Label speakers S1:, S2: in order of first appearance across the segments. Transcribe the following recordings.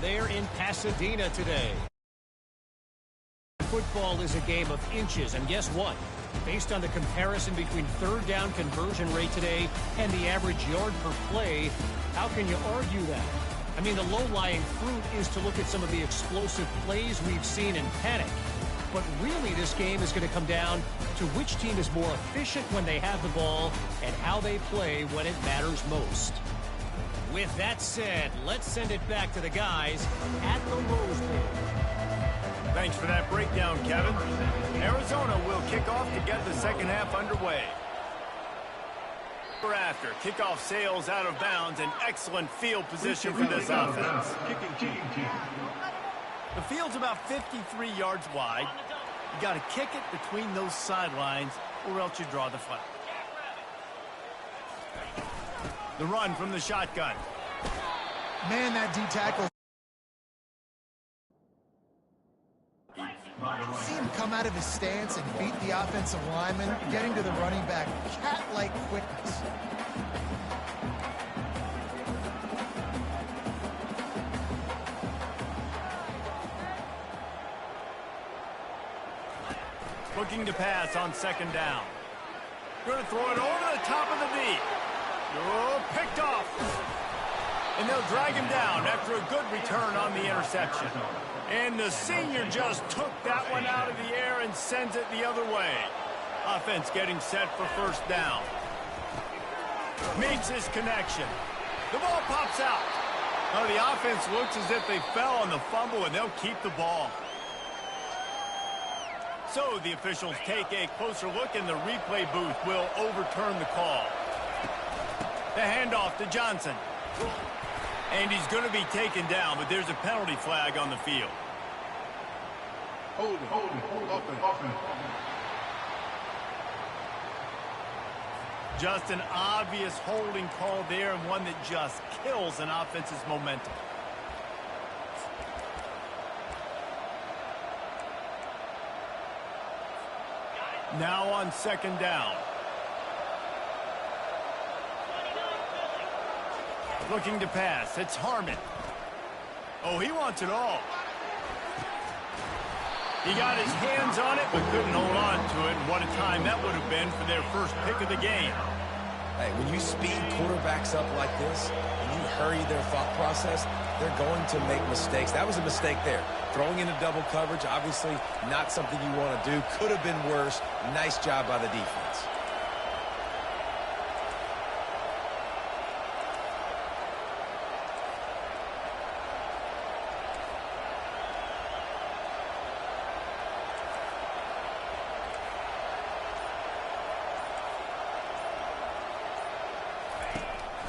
S1: There in Pasadena today. Football is a game of inches, and guess what? Based on the comparison between third down conversion rate today and the average yard per play, how can you argue that? I mean, the low-lying fruit is to look at some of the explosive plays we've seen in panic. But really, this game is going to come down to which team is more efficient when they have the ball and how they play when it matters most. With that said, let's send it back to the guys at the Rose Bowl.
S2: Thanks for that breakdown, Kevin. Arizona will kick off to get the second half underway. After kickoff sails out of bounds, an excellent field position for this offense. The field's about 53 yards wide. You got to kick it between those sidelines, or else you draw the flag. The run from the shotgun.
S3: Man, that D tackle. See him come out of his stance and beat the offensive lineman, getting to the running back. Cat-like quickness.
S2: Looking to pass on second down. Going to throw it over the top of the D. Oh, picked off. And they'll drag him down after a good return on the interception. And the senior just took that one out of the air and sends it the other way. Offense getting set for first down. Makes his connection. The ball pops out. Now the offense looks as if they fell on the fumble, and they'll keep the ball. So the officials take a closer look, and the replay booth will overturn the call. The handoff to Johnson. And he's going to be taken down, but there's a penalty flag on the field.
S4: Hold it.
S2: Just an obvious holding call there, and one that just kills an offense's momentum. Now on second down. Looking to pass. It's Harmon. Oh, he wants it all. He got his hands on it, but couldn't hold on to it. And what a time that would have been for their first pick of the game.
S5: Hey, when you speed quarterbacks up like this, and you hurry their thought process, they're going to make mistakes. That was a mistake there. Throwing into double coverage, obviously not something you want to do. Could have been worse. Nice job by the defense.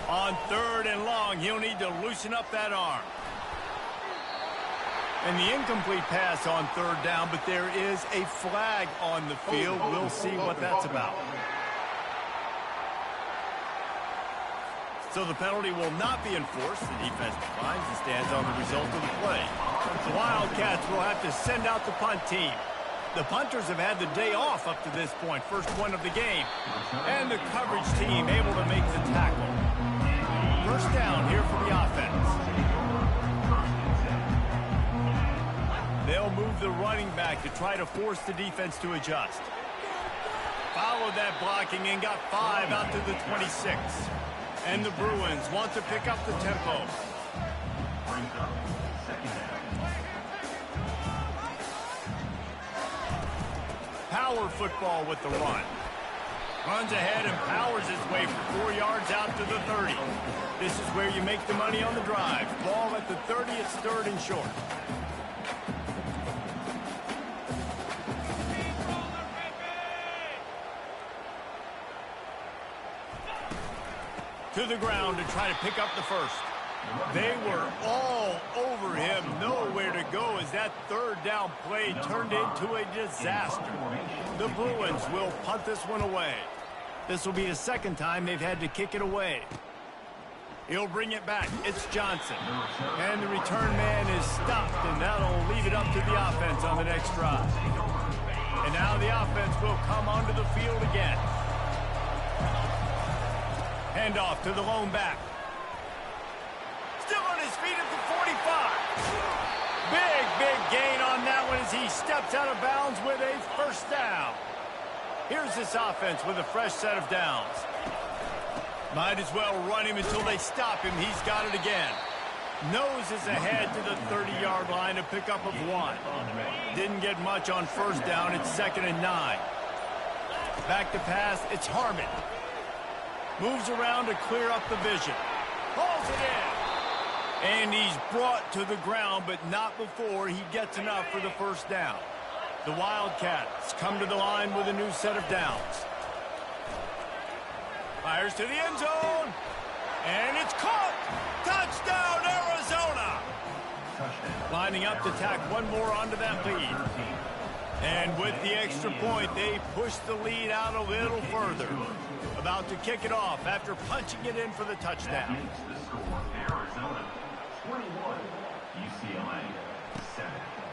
S2: On third and long, he'll need to loosen up that arm. And the incomplete pass on third down, but there is a flag on the field. We'll see what that's about. So the penalty will not be enforced. The defense declines and stands on the result of the play. The Wildcats will have to send out the punt team. The punters have had the day off up to this point, first one of the game. And the coverage team able to make the tackle. First down here for the offense. They'll move the running back to try to force the defense to adjust. Followed that blocking and got 5 out to the 26. And the Bruins want to pick up the tempo. Power football with the run. Runs ahead and powers his way for 4 yards out to the 30. This is where you make the money on the drive. Ball at the 30, it's third and short. To the ground to try to pick up the first. They were all over him. Nowhere to go as that third down play turned into a disaster. The Bruins will punt this one away. This will be the second time they've had to kick it away. He'll bring it back. It's Johnson. And the return man is stopped, and that'll leave it up to the offense on the next drive. And now the offense will come onto the field again. Handoff to the lone back. Still on his feet at the 45. steps out of bounds with a first down. Here's this offense with a fresh set of downs. Might as well run him until they stop him. He's got it again. Noses ahead to the 30-yard line, a pickup of 1. Didn't get much on first down. It's 2nd and 9. Back to pass. It's Harmon. Moves around to clear up the vision. Hauls it in. And he's brought to the ground, but not before he gets enough for the first down. The Wildcats come to the line with a new set of downs. Fires to the end zone. And it's caught. Touchdown, Arizona. Lining up to tack one more onto that lead. And with the extra point, they push the lead out a little further. About to kick it off after punching it in for the touchdown.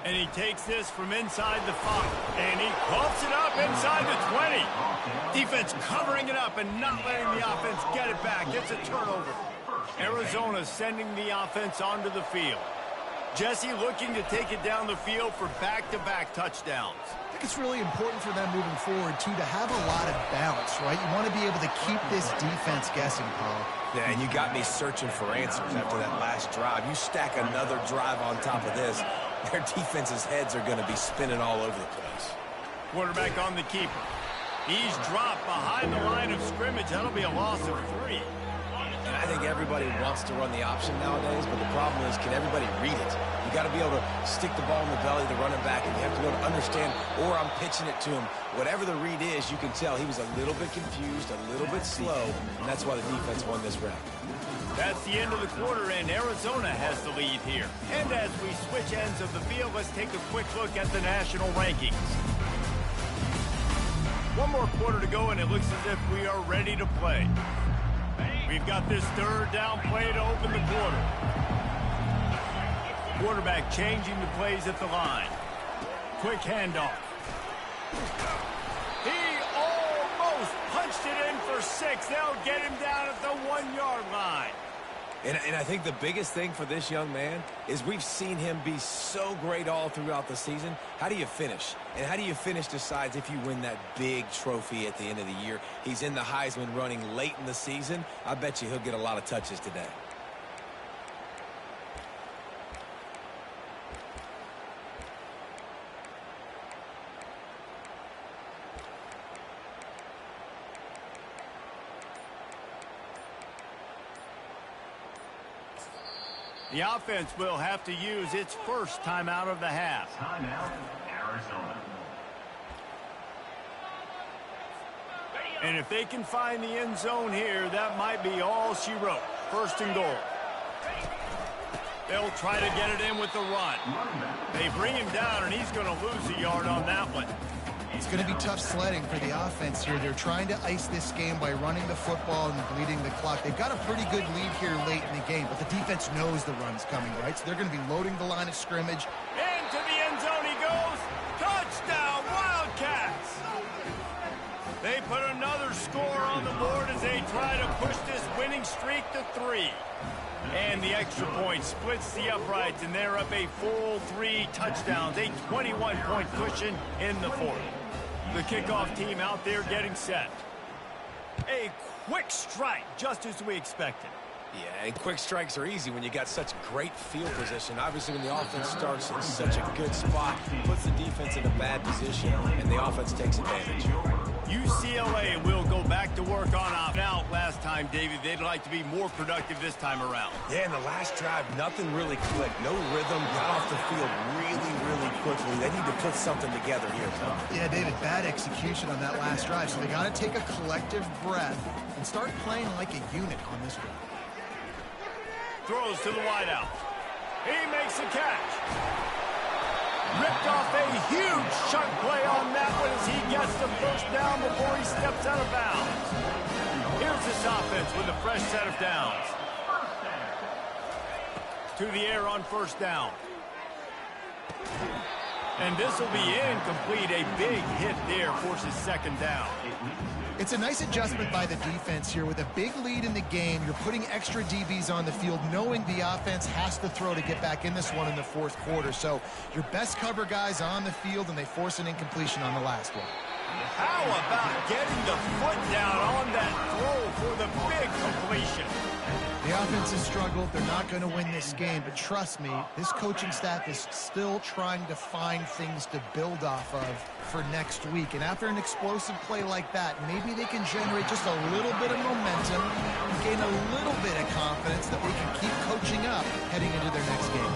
S2: And he takes this from inside the 5. And he coughs it up inside the 20. Defense covering it up and not letting the offense get it back. It's a turnover. Arizona sending the offense onto the field. Jesse looking to take it down the field for back-to-back touchdowns.
S3: I think it's really important for them moving forward, too, to have a lot of balance, right? You want to be able to keep this defense guessing, Paul.
S5: Yeah, and you got me searching for answers after that last drive. You stack another drive on top of this, their defense's heads are going to be spinning all over the place.
S2: Quarterback on the keeper. He's dropped behind the line of scrimmage. That'll be a loss of 3.
S5: And I think everybody wants to run the option nowadays, but the problem is, can everybody read it? You got to be able to stick the ball in the belly of the running back, and you have to be able to understand, or I'm pitching it to him. Whatever the read is, you can tell he was a little bit confused, a little bit slow, and that's why the defense won this round.
S2: That's the end of the quarter, and Arizona has the lead here. And as we switch ends of the field, let's take a quick look at the national rankings. One more quarter to go, and it looks as if we are ready to play. We've got this third down play to open the quarter. Quarterback changing the plays at the line. Quick handoff. He almost punched it in for 6. They'll get him down at the 1-yard line.
S5: And I think the biggest thing for this young man is we've seen him be so great all throughout the season. How do you finish? And how do you finish decides if you win that big trophy at the end of the year. He's in the Heisman running late in the season. I bet you he'll get a lot of touches today.
S2: The offense will have to use its first timeout of the half.
S4: Timeout, Arizona.
S2: And if they can find the end zone here, that might be all she wrote. 1st and goal. They'll try to get it in with the run. They bring him down, and he's going to lose a yard on that one.
S3: It's going to be tough sledding for the offense here. They're trying to ice this game by running the football and bleeding the clock. They've got a pretty good lead here late in the game, but the defense knows the run's coming, right? So they're going to be loading the line of scrimmage.
S2: Into the end zone he goes. Touchdown, Wildcats! They put another score on the board as they try to push this winning streak to 3. And the extra point splits the uprights, and they're up a full 3 touchdowns, a 21-point cushion in the 4th. The kickoff team out there getting set. A quick strike, just as we expected.
S5: Yeah, and quick strikes are easy when you got such great field position. Obviously, when the offense starts in such a good spot, puts the defense in a bad position, and the offense takes advantage.
S2: UCLA will go back to work on out last time, David. They'd like to be more productive this time around.
S5: Yeah, in the last drive, nothing really clicked. No rhythm, got off the field really quickly. They need to put something together here, Tom.
S3: Yeah, David, bad execution on that last drive, so they got to take a collective breath and start playing like a unit on this one.
S2: Throws to the wideout. He makes a catch. Ripped off a huge chunk play on that one as he gets the first down before he steps out of bounds. Here's this offense with a fresh set of downs. To the air on 1st down. And this will be incomplete. A big hit there forces second down.
S3: It's a nice adjustment by the defense here. With a big lead in the game, you're putting extra DBs on the field, knowing the offense has to throw to get back in this one in the fourth quarter. So your best cover guys on the field, and they force an incompletion on the last one.
S2: How about getting the foot down on that throw for the big completion?
S3: The offense has struggled. They're not going to win this game, but trust me, this coaching staff is still trying to find things to build off of for next week. And after an explosive play like that, maybe they can generate just a little bit of momentum and gain a little bit of confidence that they can keep coaching up heading into their next game.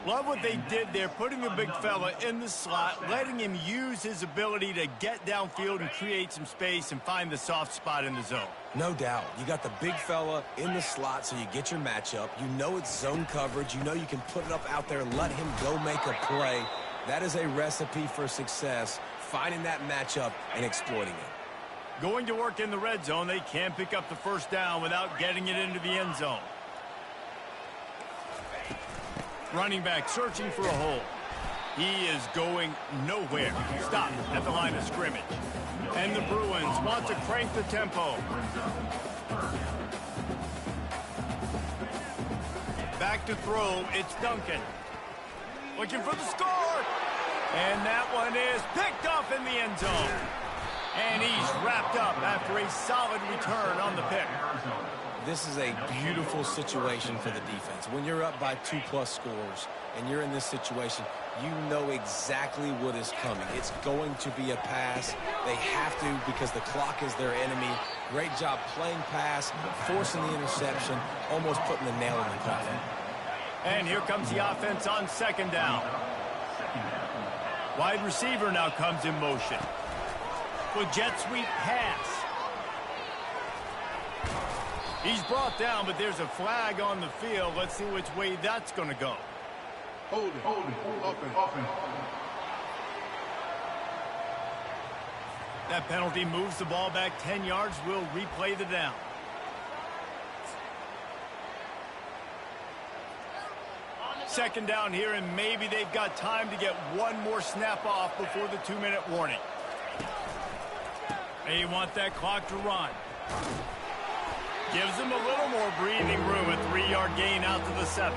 S2: Love what they did there, putting the big fella in the slot, letting him use his ability to get downfield and create some space and find the soft spot in the zone.
S5: No doubt. You got the big fella in the slot, so you get your matchup. You know it's zone coverage. You know you can put it up out there, let him go make a play. That is a recipe for success, finding that matchup and exploiting it.
S2: Going to work in the red zone, they can pick up the first down without getting it into the end zone. Running back searching for a hole. He is going nowhere. Stop at the line of scrimmage. And the Bruins want to crank the tempo. Back to throw, it's Duncan. Looking for the score. And that one is picked up in the end zone. And he's wrapped up after a solid return on the pick.
S5: This is a beautiful situation for the defense. When you're up by 2+ scores and you're in this situation, you know exactly what is coming. It's going to be a pass. They have to because the clock is their enemy. Great job playing pass, forcing the interception, almost putting the nail in the coffin.
S2: And here comes the offense on second down. Wide receiver now comes in motion. With jet sweep pass. He's brought down, but there's a flag on the field. Let's see which way that's going to go.
S6: Hold it, open.
S2: That penalty moves the ball back 10 yards. We'll replay the down. Second down here, and maybe they've got time to get one more snap off before the 2-minute warning. They want that clock to run. Gives them a little more breathing room, a 3-yard gain out to the 7.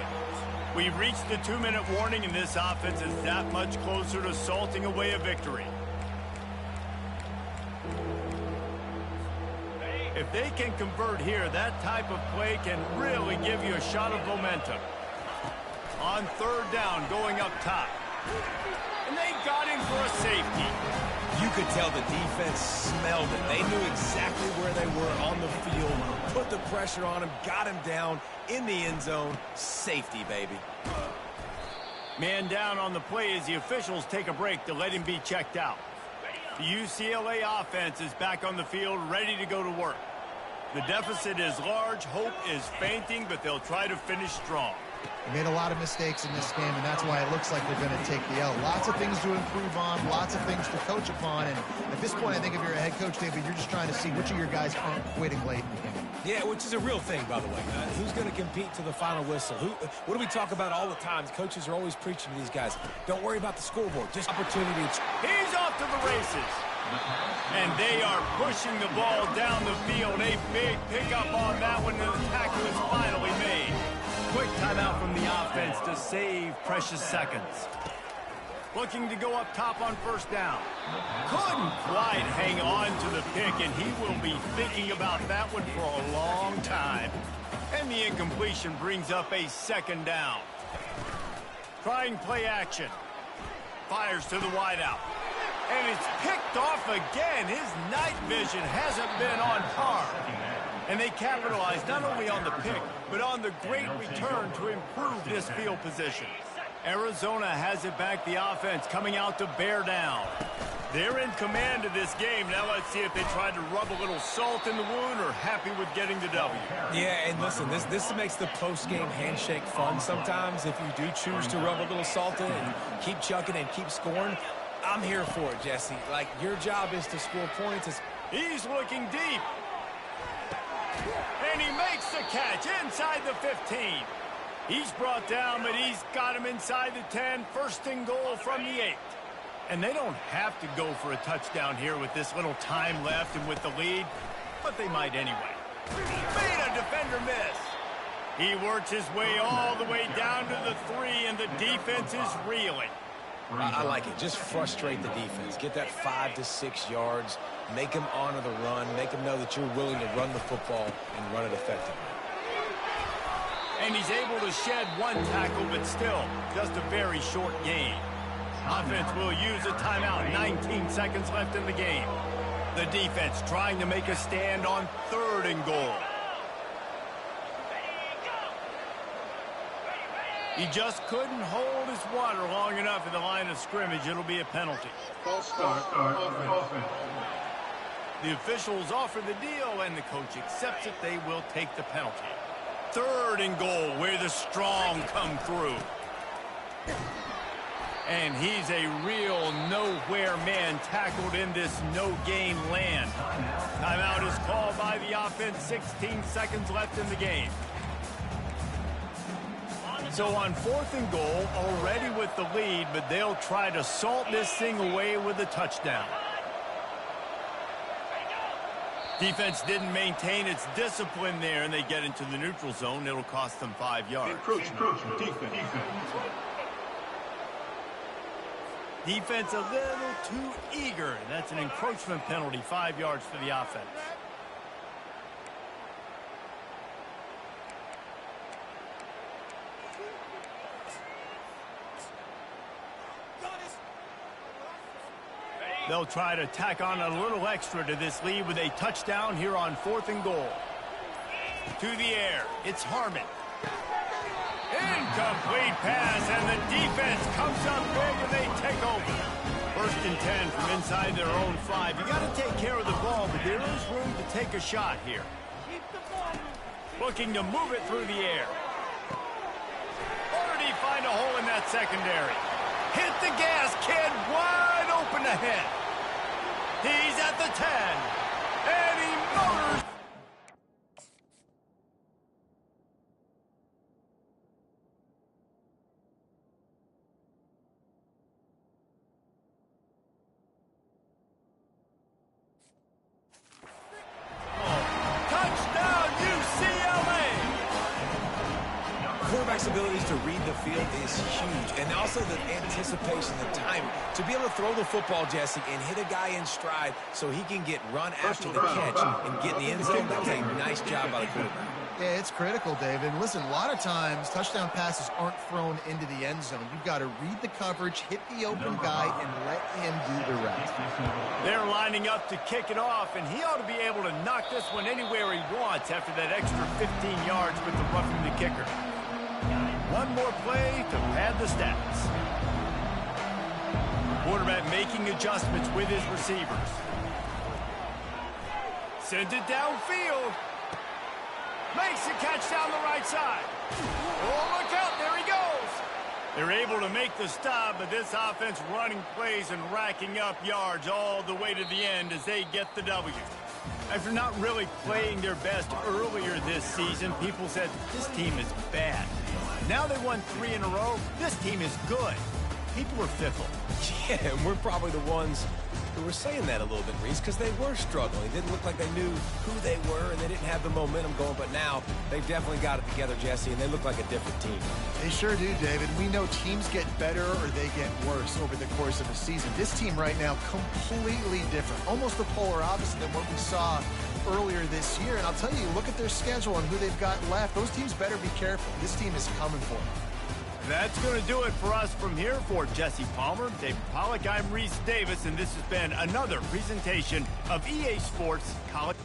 S2: We've reached the 2-minute warning, and this offense is that much closer to salting away a victory. If they can convert here, that type of play can really give you a shot of momentum. On third down, going up top. And they got him for a safety.
S5: You could tell the defense smelled it. They knew exactly where they were on the field, put the pressure on him, got him down in the end zone. Safety, baby.
S2: Man down on the play as the officials take a break to let him be checked out. The UCLA offense is back on the field, ready to go to work. The deficit is large, hope is fainting, but they'll try to finish strong.
S3: They made a lot of mistakes in this game, and that's why it looks like they're going to take the L. Lots of things to improve on, lots of things to coach upon, and at this point, I think if you're a head coach, David, you're just trying to see which of your guys aren't quitting late in the game.
S5: Yeah, which is a real thing, by the way. Who's going to compete to the final whistle? What do we talk about all the time? Coaches are always preaching to these guys. Don't worry about the scoreboard. Just opportunity.
S2: He's off to the races. And they are pushing the ball down the field. A big pickup on that one, and the tackle is finally made. Quick timeout from the offense to save precious seconds. Looking to go up top on first down. Couldn't quite hang on to the pick, and he will be thinking about that one for a long time. And the incompletion brings up a second down. Trying play action. Fires to the wideout. And it's picked off again. His night vision hasn't been on par. And they capitalize not only on the pick, but on the great return to improve this field position. Arizona has it back, the offense coming out to bear down. They're in command of this game. Now let's see if they tried to rub a little salt in the wound or happy with getting the W.
S5: Yeah, and listen, this makes the post-game handshake fun sometimes. If you do choose to rub a little salt in and keep chucking and keep scoring, I'm here for it, Jesse. Like, your job is to score points.
S2: He's looking deep. And he makes the catch inside the 15. He's brought down, but he's got him inside the 10. First and goal from the 8. And they don't have to go for a touchdown here with this little time left and with the lead, but they might anyway. Made a defender miss. He works his way all the way down to the 3, and the defense is reeling.
S5: I like it. Just frustrate the defense. Get that 5 to 6 yards. Make them honor the run. Make them know that you're willing to run the football and run it effectively.
S2: And he's able to shed one tackle, but still just a very short gain. Offense will use a timeout. 19 seconds left in the game. The defense trying to make a stand on 3rd and goal. He just couldn't hold his water long enough in the line of scrimmage. It'll be a penalty.
S6: False start. Offense.
S2: The officials offer the deal, and the coach accepts it. They will take the penalty. 3rd and goal, where the strong come through. And he's a real nowhere man tackled in this no-game land. Timeout is called by the offense. 16 seconds left in the game. So on 4th and goal, already with the lead, but they'll try to salt this thing away with a touchdown. Defense didn't maintain its discipline there, and they get into the neutral zone. It'll cost them 5 yards.
S6: Encroachment. Defense.
S2: Defense a little too eager. That's an encroachment penalty, 5 yards for the offense. They'll try to tack on a little extra to this lead with a touchdown here on 4th and goal. To the air, it's Harmon. Incomplete pass, and the defense comes up big, and they take over. 1st and 10 from inside their own 5. You got to take care of the ball, but there is room to take a shot here. Looking to move it through the air. Or did he find a hole in that secondary? Hit the gas, kid, wide open ahead. He's at the 10, and he motors. Touchdown, UCLA!
S5: Quarterback's abilities to read the field is huge, and also the anticipation, the timing. To be able to throw the football, Jesse, and hit a guy in stride so he can get run after the catch and get in the end zone, that was a nice job by the quarterback.
S3: Yeah, it's critical, David. Listen, a lot of times touchdown passes aren't thrown into the end zone. You've got to read the coverage, hit the open guy, and let him do the rest.
S2: They're lining up to kick it off, and he ought to be able to knock this one anywhere he wants after that extra 15 yards with the roughing the kicker. One more play to pad the stats. Quarterback making adjustments with his receivers. Sends it downfield. Makes the catch down the right side. Oh, look out, there he goes. They're able to make the stop, but this offense running plays and racking up yards all the way to the end as they get the W. After not really playing their best earlier this season, people said, this team is bad. Now they won 3 in a row. This team is good. People are fickle.
S5: Yeah, and we're probably the ones who were saying that a little bit, Reese, because they were struggling. It didn't look like they knew who they were, and they didn't have the momentum going. But now they've definitely got it together, Jesse, and they look like a different team.
S3: They sure do, David. We know teams get better or they get worse over the course of a season. This team right now, completely different. Almost the polar opposite than what we saw earlier this year. And I'll tell you, look at their schedule and who they've got left. Those teams better be careful. This team is coming for them.
S2: That's going to do it for us from here. For Jesse Palmer, David Pollack, I'm Reese Davis, and this has been another presentation of EA Sports College.